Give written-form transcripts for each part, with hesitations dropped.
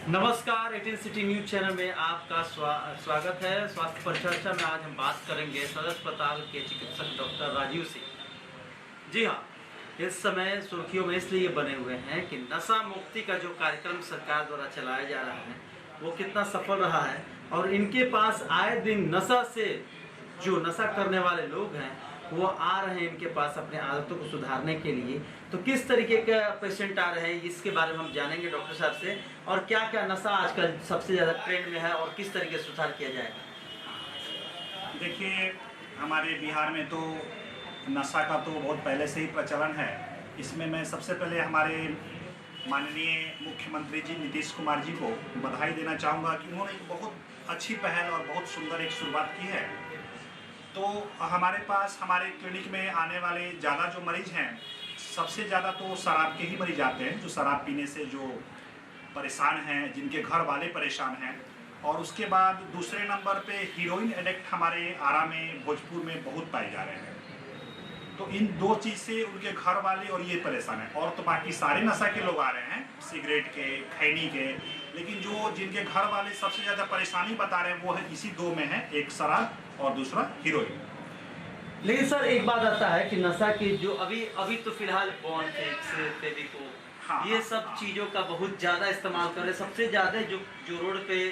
नमस्कार, 18 city news channel में आपका स्वागत है। स्वास्थ्य पर चर्चा में आज हम बात करेंगे सदर अस्पताल के चिकित्सक डॉक्टर राजीव सिंह। जी हाँ, इस समय सुर्खियों में इसलिए बने हुए हैं कि नशा मुक्ति का जो कार्यक्रम सरकार द्वारा चलाया जा रहा है वो कितना सफल रहा है और इनके पास आए दिन नशा से जो नशा करने वाले लोग हैं वो आ रहे हैं इनके पास अपने आदतों को सुधारने के लिए। तो किस तरीके का पेशेंट आ रहे हैं इसके बारे में हम जानेंगे डॉक्टर साहब से, और क्या क्या नशा आजकल सबसे ज़्यादा ट्रेंड में है और किस तरीके से सुधार किया जाएगा। देखिए, हमारे बिहार में तो नशा का तो बहुत पहले से ही प्रचलन है। इसमें मैं सबसे पहले हमारे माननीय मुख्यमंत्री जी नीतीश कुमार जी को बधाई देना चाहूँगा कि उन्होंने एक बहुत अच्छी पहल और बहुत सुंदर एक शुरुआत की है। तो हमारे पास हमारे क्लिनिक में आने वाले ज़्यादा जो मरीज हैं, सबसे ज़्यादा तो शराब के ही मरीज आते हैं, जो शराब पीने से जो परेशान हैं, जिनके घर वाले परेशान हैं। और उसके बाद दूसरे नंबर पे हीरोइन एडिक्ट हमारे आरा में, भोजपुर में बहुत पाए जा रहे हैं। तो इन दो चीज़ से उनके घर वाले और ये परेशान हैं। और तो बाकी सारे नशा के लोग आ रहे हैं, सिगरेट के, खैनी के, लेकिन जो जिनके घर वाले सबसे ज़्यादा परेशानी बता रहे हैं वो है इसी दो में है, एक शराब और दूसरा हीरोइन। लेकिन सर एक बात आता है कि नशा की जो अभी तो फिलहाल बॉन फेविको ये सब चीज़ों का बहुत ज़्यादा इस्तेमाल कर रहे हैं। सबसे ज़्यादा जो रोड पे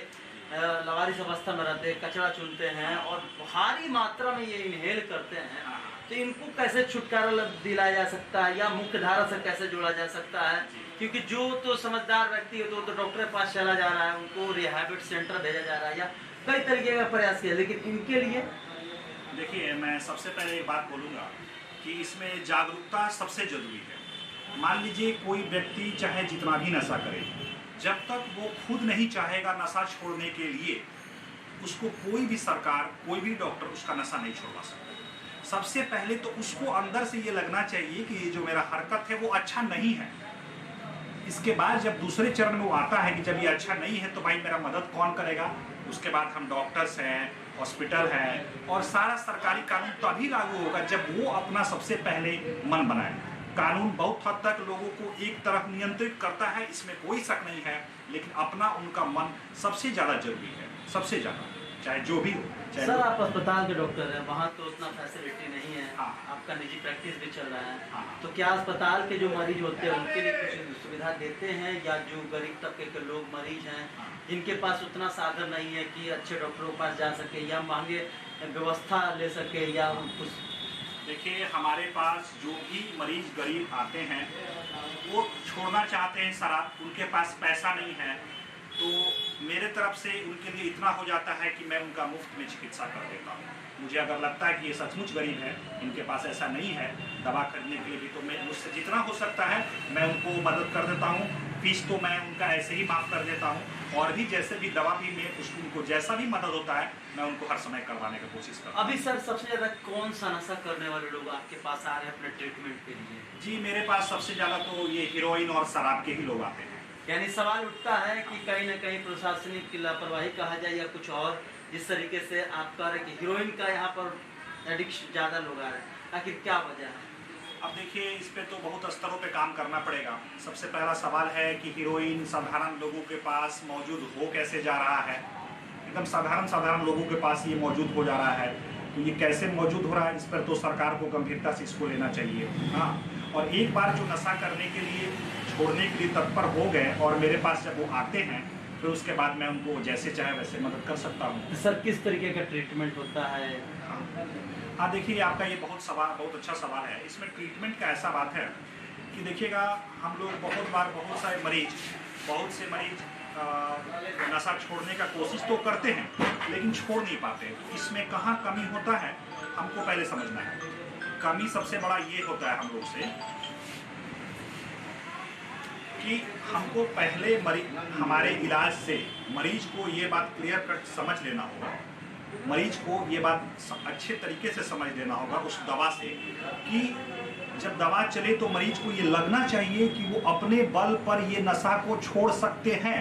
लवारिस अवस्था में रहते हैं, कचरा चुनते हैं और भारी मात्रा में ये इनहेल करते हैं। तो इनको कैसे छुटकारा दिलाया जा सकता है या मुख्य धारा से कैसे जोड़ा जा सकता है? क्योंकि जो तो समझदार व्यक्ति है तो डॉक्टर के पास चला जा रहा है, उनको रिहैबिट सेंटर भेजा जा रहा है या कई तरीके का प्रयास किया, लेकिन इनके लिए देखिए, मैं सबसे पहले एक बात बोलूँगा कि इसमें जागरूकता सबसे ज़रूरी है। मान लीजिए कोई व्यक्ति चाहे जितना भी नशा करे, जब तक वो खुद नहीं चाहेगा नशा छोड़ने के लिए, उसको कोई भी सरकार, कोई भी डॉक्टर उसका नशा नहीं छोड़वा सकता। सबसे पहले तो उसको अंदर से ये लगना चाहिए कि ये जो मेरा हरकत है वो अच्छा नहीं है। इसके बाद जब दूसरे चरण में वो आता है कि जब ये अच्छा नहीं है तो भाई मेरा मदद कौन करेगा। उसके बाद हम डॉक्टर्स हैं, हॉस्पिटल है और सारा सरकारी कानून तभी लागू होगा जब वो अपना सबसे पहले मन बनाए। कानून बहुत हद तक लोगों को एक तरफ नियंत्रित करता है, इसमें कोई शक नहीं है, लेकिन अपना उनका मन सबसे ज़्यादा जरूरी है, सबसे ज़्यादा, चाहे जो भी हो। सर आप अस्पताल के डॉक्टर हैं, वहाँ तो उतना फैसिलिटी नहीं है। हाँ। आपका निजी प्रैक्टिस भी चल रहा है। हाँ। तो क्या अस्पताल के जो मरीज होते हैं उनके लिए कुछ सुविधा देते हैं, या जो गरीब तबके के लोग मरीज हैं जिनके पास उतना साधन नहीं है कि अच्छे डॉक्टरों के पास जा सके या महंगे व्यवस्था ले सके या कुछ? देखिए, हमारे पास जो भी मरीज गरीब आते हैं वो छोड़ना चाहते हैं शराब, उनके पास पैसा नहीं है, तो मेरे तरफ से उनके लिए इतना हो जाता है कि मैं उनका मुफ्त में चिकित्सा कर देता हूँ। मुझे अगर लगता है कि ये सचमुच गरीब है, इनके पास ऐसा नहीं है दवा खरीदने के लिए भी, तो मैं मुझसे जितना हो सकता है मैं उनको मदद कर देता हूँ। फीस तो मैं उनका ऐसे ही माफ़ कर देता हूँ, और भी जैसे भी दवा भी मैं उनको जैसा भी मदद होता है मैं उनको हर समय करवाने की कोशिश करता हूँ। अभी सर सबसे ज़्यादा कौन सा नशा करने वाले लोग आपके पास आ रहे हैं अपने ट्रीटमेंट के लिए? जी, मेरे पास सबसे ज़्यादा तो ये हीरोइन और शराब के ही लोग आते हैं। यानी सवाल उठता है कि कहीं ना कहीं प्रशासनिक की लापरवाही कहा जाए या कुछ और, जिस तरीके से आप कह रहे हैं कि हीरोइन का यहाँ पर एडिक्शन ज़्यादा लोग आ रहे हैं, आखिर क्या वजह है? अब देखिए, इस पे तो बहुत स्तरों पे काम करना पड़ेगा। सबसे पहला सवाल है कि हीरोइन साधारण लोगों के पास मौजूद हो कैसे जा रहा है। एकदम साधारण लोगों के पास ये मौजूद हो जा रहा है, तो ये कैसे मौजूद हो रहा है, इस पर तो सरकार को गंभीरता से इसको लेना चाहिए। हाँ, और एक बार जो नशा करने के लिए, छोड़ने के लिए तत्पर हो गए और मेरे पास जब वो आते हैं, फिर उसके बाद मैं उनको जैसे चाहे वैसे मदद कर सकता हूँ। सर किस तरीके का ट्रीटमेंट होता है? हाँ, देखिए, आपका ये बहुत अच्छा सवाल है। इसमें ट्रीटमेंट का ऐसा बात है कि देखिएगा, हम लोग बहुत से मरीज नशा छोड़ने का कोशिश तो करते हैं लेकिन छोड़ नहीं पाते। तो इसमें कहाँ कमी होता है हमको पहले समझना है। कमी सबसे बड़ा ये होता है हम लोग से कि हमको पहले हमारे इलाज से मरीज को ये बात क्लियर कट समझ लेना होगा। मरीज को ये बात अच्छे तरीके से समझ लेना होगा उस दवा से कि जब दवा चले तो मरीज को ये लगना चाहिए कि वो अपने बल पर ये नशा को छोड़ सकते हैं।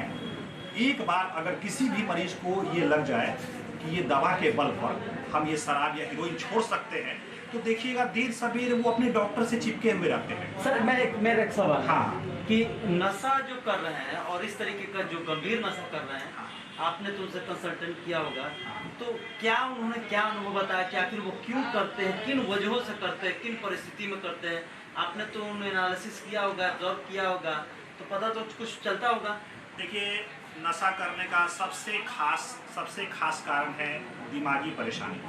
एक बार अगर किसी भी मरीज को ये लग जाए कि ये दवा के बल पर हम ये शराब या हीरोइन छोड़ सकते हैं, तो देखिएगा देर सवेर वो अपने डॉक्टर से चिपके हुए रहते हैं। सर मेरा एक सवाल। हाँ, कि नशा जो कर रहे हैं और इस तरीके का जो गंभीर नशा कर रहे हैं, आपने तो उनसे कंसल्टेंट किया होगा, तो क्या उन्होंने क्या अनुभव बताया कि आखिर वो क्यों करते हैं, किन वजहों से करते हैं, किन परिस्थिति में करते हैं? आपने तो उन्हें एनालिसिस किया होगा, ऑब्जर्व किया होगा, तो पता तो कुछ चलता होगा। देखिए, नशा करने का सबसे खास कारण है दिमागी परेशानी।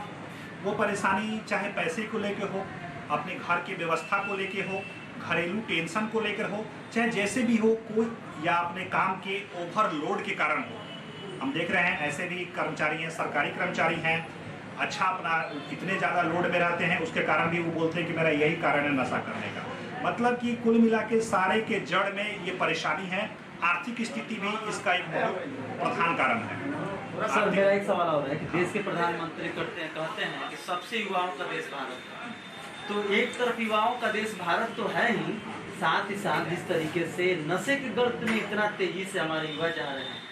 वो परेशानी चाहे पैसे को लेके हो, अपने घर की व्यवस्था को लेके हो, घरेलू टेंशन को लेकर हो, चाहे जैसे भी हो, कोई या अपने काम के ओवरलोड के कारण हो। हम देख रहे हैं ऐसे भी कर्मचारी हैं, सरकारी कर्मचारी हैं, अच्छा अपना इतने ज़्यादा लोड में रहते हैं, उसके कारण भी वो बोलते हैं कि मेरा यही कारण है नशा करने का। मतलब कि कुल मिला के सारे के जड़ में ये परेशानी है। आर्थिक स्थिति भी इसका एक बहुत प्रधान कारण है। सर, मेरा एक सवाल और है कि देश के प्रधानमंत्री कहते हैं कि सबसे युवाओं का देश भारत है, तो एक तरफ युवाओं का देश भारत तो है ही, साथ ही साथ जिस तरीके से नशे के गर्त में इतना तेजी से हमारे युवा जा रहे हैं,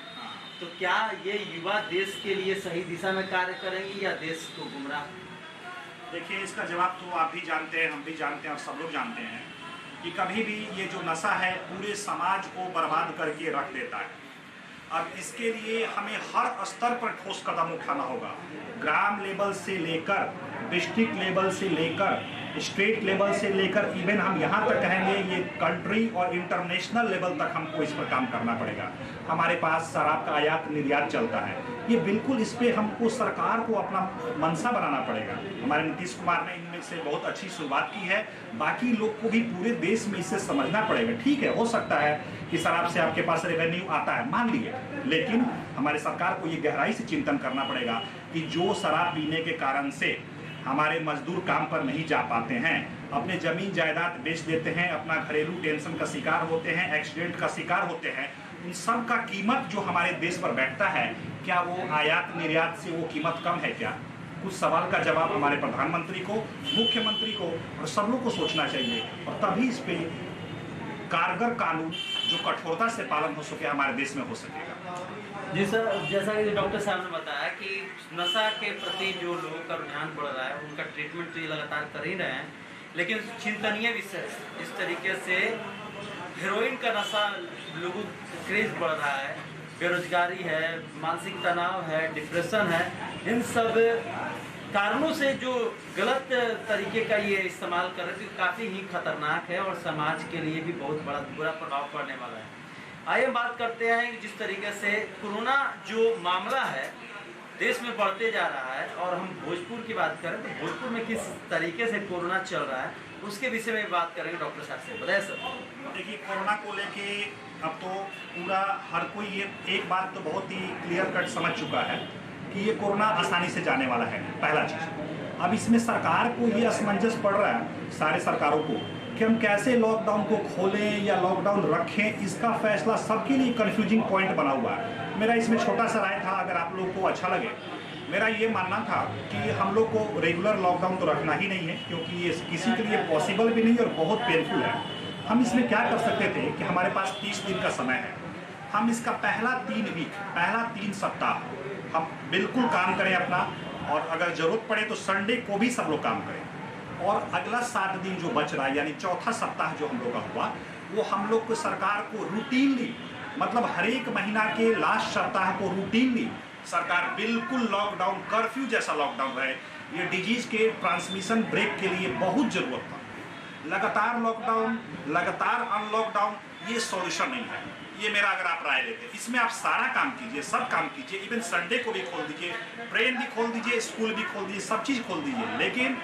तो क्या ये युवा देश के लिए सही दिशा में कार्य करेंगे या देश को गुमराह? देखिए, इसका जवाब तो आप भी जानते हैं, हम भी जानते हैं और सब लोग जानते हैं कि कभी भी ये जो नशा है पूरे समाज को बर्बाद करके रख देता है। अब इसके लिए हमें हर स्तर पर ठोस कदम उठाना होगा, ग्राम लेवल से लेकर डिस्ट्रिक्ट लेवल से लेकर स्टेट लेवल से लेकर इवन हम यहाँ तक कहेंगे ये कंट्री और इंटरनेशनल लेवल तक हमको इस पर काम करना पड़ेगा। हमारे पास शराब का आयात निर्यात चलता है, ये बिल्कुल इस पे हमको सरकार को अपना मंशा बनाना पड़ेगा। हमारे नीतीश कुमार ने इनमें से बहुत अच्छी शुरुआत की है, बाकी लोग को भी पूरे देश में इसे समझना पड़ेगा। ठीक है, हो सकता है कि शराब से आपके पास रेवेन्यू आता है, मान लिए, लेकिन हमारे सरकार को ये गहराई से चिंतन करना पड़ेगा कि जो शराब पीने के कारण से हमारे मजदूर काम पर नहीं जा पाते हैं, अपने जमीन जायदाद बेच देते हैं, अपना घरेलू टेंशन का शिकार होते हैं, एक्सीडेंट का शिकार होते हैं, उन सब का कीमत जो हमारे देश पर बैठता है, क्या वो आयात निर्यात से वो कीमत कम है क्या? कुछ सवाल का जवाब हमारे प्रधानमंत्री को, मुख्यमंत्री को और सब लोग को सोचना चाहिए, और तभी इस पे कारगर कानून जो कठोरता से पालन हो सके हमारे देश में हो सकेगा। जी सर, जैसा कि डॉक्टर साहब ने बताया कि नशा के प्रति जो लोगों का रुझान बढ़ रहा है, उनका ट्रीटमेंट तो ये लगातार कर ही रहे हैं, लेकिन चिंतनीय विषय है जिस तरीके से हेरोइन का नशा लोगों क्रेज बढ़ रहा है, बेरोजगारी है, मानसिक तनाव है, डिप्रेशन है, इन सब कारणों से जो गलत तरीके का ये इस्तेमाल कर रहे हैं, काफ़ी ही खतरनाक है और समाज के लिए भी बहुत बड़ा बुरा प्रभाव पड़ने वाला है। आइए बात करते हैं कि जिस तरीके से कोरोना जो मामला है देश में बढ़ते जा रहा है, और हम भोजपुर की बात करें तो भोजपुर में किस तरीके से कोरोना चल रहा है उसके विषय में बात करेंगे डॉक्टर साहब से। बताइए सर। देखिए, कोरोना को लेके अब तो पूरा हर कोई ये एक बात तो बहुत ही क्लियर कट समझ चुका है कि ये कोरोना आसानी से जाने वाला है, पहला चीज़। अब इसमें सरकार को ये असमंजस पड़ रहा है, सारे सरकारों को, कि हम कैसे लॉकडाउन को खोलें या लॉकडाउन रखें, इसका फैसला सबके लिए कंफ्यूजिंग पॉइंट बना हुआ है। मेरा इसमें छोटा सा राय था, अगर आप लोग को अच्छा लगे, मेरा ये मानना था कि हम लोग को रेगुलर लॉकडाउन तो रखना ही नहीं है, क्योंकि ये किसी के लिए पॉसिबल भी नहीं और बहुत पेनफुल है। हम इसमें क्या कर सकते थे कि हमारे पास 30 दिन का समय है, हम इसका पहला 3 सप्ताह हम बिल्कुल काम करें अपना, और अगर ज़रूरत पड़े तो संडे को भी सब लोग काम करें, और अगला 7 दिन जो बच रहा है यानी चौथा सप्ताह जो हम लोग का हुआ, वो हम लोग को सरकार को रूटीनली, मतलब हर एक महीना के लास्ट सप्ताह को रूटीनली सरकार बिल्कुल लॉकडाउन, कर्फ्यू जैसा लॉकडाउन रहे। ये डिजीज के ट्रांसमिशन ब्रेक के लिए बहुत ज़रूरत था। लगातार लॉकडाउन, लगातार अनलॉकडाउन, ये सॉल्यूशन नहीं है। ये मेरा अगर आप राय लेते, इसमें आप सारा काम कीजिए, सब काम कीजिए, इवन संडे को भी खोल दीजिए, ट्रेन भी खोल दीजिए, स्कूल भी खोल दीजिए, सब चीज़ खोल दीजिए, लेकिन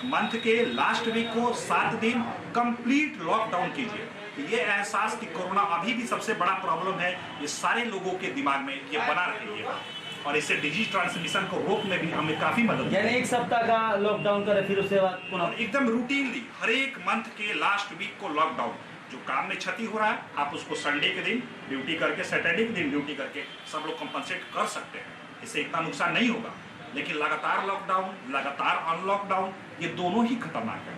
मंथ के लास्ट वीक को 7 दिन कंप्लीट लॉकडाउन कीजिए। ये एहसास कि कोरोना अभी भी सबसे बड़ा प्रॉब्लम है, ये सारे लोगों के दिमाग में ये बना रहिएगा, और इससे डिजीज ट्रांसमिशन को रोकने भी हमें काफी मदद। यानी 1 सप्ताह का लॉकडाउन करें, फिर उसके बाद पुनः एकदम रूटीनली हर एक मंथ के लास्ट वीक को लॉकडाउन। जो काम में क्षति हो रहा है आप उसको संडे के दिन ड्यूटी करके, सैटरडे के दिन ड्यूटी करके सब लोग कंपनसेट कर सकते हैं, इससे इतना नुकसान नहीं होगा। लेकिन लगातार लॉकडाउन, लगातार अनलॉकडाउन, ये दोनों ही खतरनाक है।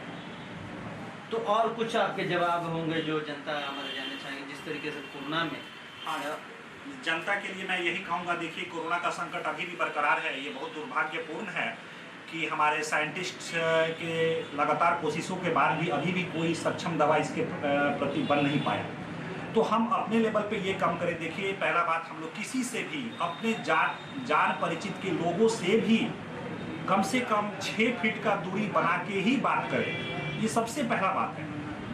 तो और कुछ आपके जवाब होंगे जो जनता हमारे जानना चाहेंगे, जिस तरीके से कोरोना में? हाँ, जनता के लिए मैं यही कहूँगा, देखिए कोरोना का संकट अभी भी बरकरार है, ये बहुत दुर्भाग्यपूर्ण है कि हमारे साइंटिस्ट के लगातार कोशिशों के बाद भी अभी भी कोई सक्षम दवा इसके प्रति बन नहीं पाया। तो हम अपने लेवल पे ये काम करें। देखिए, पहला बात, हम लोग किसी से भी अपने जान परिचित के लोगों से भी कम से कम 6 फीट का दूरी बना के ही बात करें। ये सबसे पहला बात है।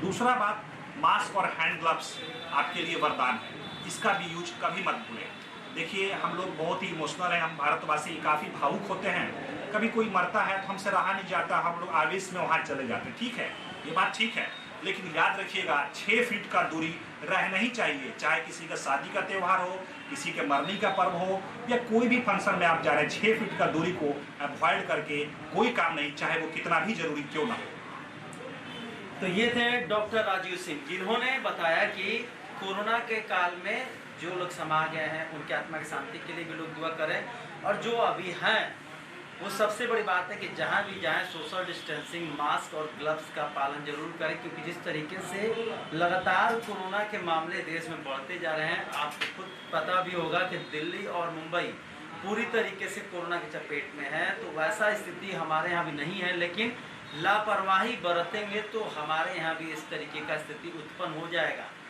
दूसरा बात, मास्क और हैंड ग्लव्स आपके लिए वरदान है, इसका भी यूज कभी मत भूलें। देखिए, हम लोग बहुत ही इमोशनल हैं, हम भारतवासी काफ़ी भावुक होते हैं। कभी कोई मरता है तो हमसे रहा नहीं जाता, हम लोग आवेश में वहाँ चले जाते हैं। ठीक है, ये बात ठीक है, लेकिन याद रखिएगा 6 फीट का दूरी रहना ही चाहिए। चाहे किसी का शादी का त्यौहार हो, किसी के मरने का पर्व हो, या कोई भी फंक्शन में आप जा रहे हैं, 6 फीट का दूरी को अवॉइड करके कोई काम नहीं, चाहे वो कितना भी जरूरी क्यों ना हो। तो ये थे डॉक्टर राजीव सिंह, जिन्होंने बताया कि कोरोना के काल में जो लोग समा गए हैं उनकी आत्मा की शांति के लिए भी लोग दुआ करें, और जो अभी हैं वो सबसे बड़ी बात है कि जहाँ भी जाएं सोशल डिस्टेंसिंग, मास्क और ग्लव्स का पालन जरूर करें, क्योंकि जिस तरीके से लगातार कोरोना के मामले देश में बढ़ते जा रहे हैं, आपको खुद पता भी होगा कि दिल्ली और मुंबई पूरी तरीके से कोरोना की चपेट में है। तो वैसा स्थिति हमारे यहाँ भी नहीं है, लेकिन लापरवाही बरतेंगे तो हमारे यहाँ भी इस तरीके का स्थिति उत्पन्न हो जाएगा।